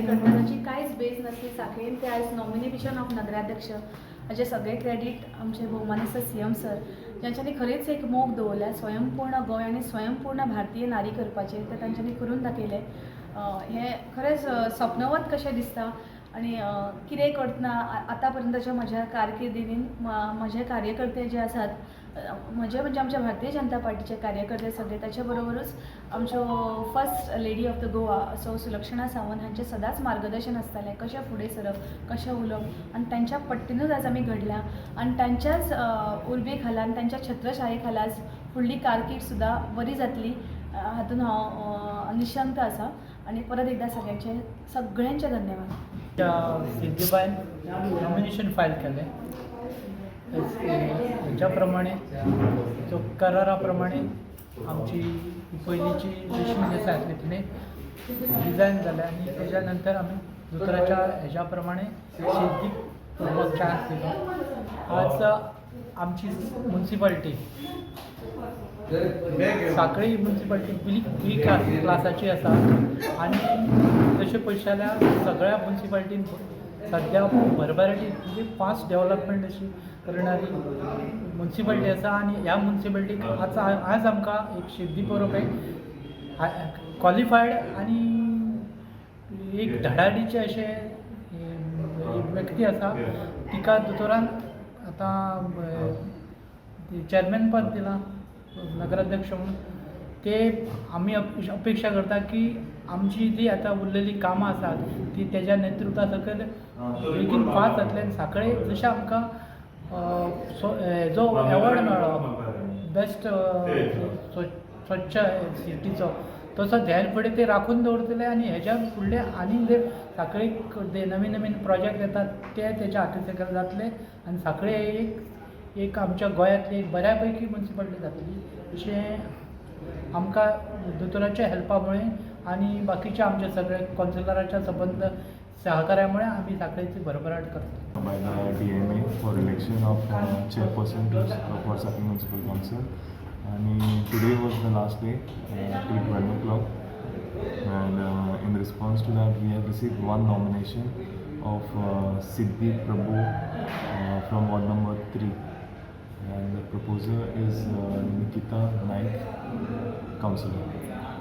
कार्य करता ताची कांयच बेस नासली साखळेन ते आयज नॉमिनेशन ऑफ नगराध्यक्ष हाचे सगळे क्रेडीट आमचे भोवमानेस्त सीएम सर जांच्यांनी खरेंच एक मोग दवरल्या स्वयंपूर्ण गोंय आनी स्वयंपूर्ण भारतीय नारी करपाचें ते तांच्यांनी करून दाखयलें. हें खरेंच स्वप्नवत कशें दिसता आनी कितें करतना आतां पर्यंतच्या म्हज्या कारकिर्दीन म्हजे कार्यकर्ते जे आसात म्हणजे आमच्या भारतीय जनता पार्टीचे कार्यकर्ते सगळे ताचे बरोबरूच आमच्यो first lady of the Goa so Sulakshana Sawant हांचें सदांच मार्गदर्शन आसतालें कशें फुडें सरप कशें उलोवप आनी तांच्या पट्टीनूच आयज आमी घडल्या आनी तांच्याच उर्बे खाला आनी तांच्या छत्रछाये खालाच फुडली कारकीर्द सुद्दां बरी जातली हातून हांव निशंक आसा आनी परत एकदा सगळ्यांचे धन्यवाद. सिद्धीबाईन नॉमिनेशन फायल केलें ज्या प्रमाणे जो कराराप्रमाणे आमची पयलींची रेशमी देसाय आसली तिणें रिजायन जालें आनी तेज्या नंतर आमी दुसऱ्याच्या हेज्या प्रमाणे सिद्धीक करपाक चान्स दिलो. आज आमची म्युन्सिपाल्टी सांखळी म्युन्सिपाल्टी बी क्लासाची आसा आनी तशें पळयत जाल्यार सगळ्या म्युन्सिपाल्टीन सद्या भरभराटी म्हणजे फास्ट डेवलपमेंट अशी करणारी म्युन्सिपाल्टी आसा आनी ह्या म्युन्सिपाल्टीक आज आमकां एक सिद्धी बरोवप एक क्वॉलिफायड आनी एक धडाडीचे अशें व्यक्ती आसा तिका दोतोरान आतां चॅरमॅन पद दिलां नगराध्यक्ष म्हणून. ते आमी अपेक्षा करता की आमची जी आतां उरलेली कामां आसात ती तेज्या नेतृत्वा सकयल बेगीन पास जातले आनी सांखळे जशें आमकां जो एवॉर्ड मेळ्ळो बेस्ट स्वच्छ सिटीचो तसो ध्येन फुडें ते राखून दवरतले आनी हेज्या फुडले आनी जे सांखळेक नवीन नवीन प्रोजेक्ट येतात ते तेज्या हाती सकयल जातले आनी सांखळे एक आमच्या गोंयांतली एक बऱ्या पैकी म्युन्सिपाल्टी जातली अशें आमकां दोतोराच्या हेल्पामुळे आनी बाकीच्या आमचे सगळे कौन्सिलराच्या संबंध सहकार्यामुळे आमी सांखळेची भरभराट करता. By the DMA for election of chairperson for Sakhalin Municipal Council. And today was the last day till 12 o'clock. And in response to that, we have received one nomination of Siddhi Prabhu from ward number 3. And the proposer is Nikita Naik, councillor.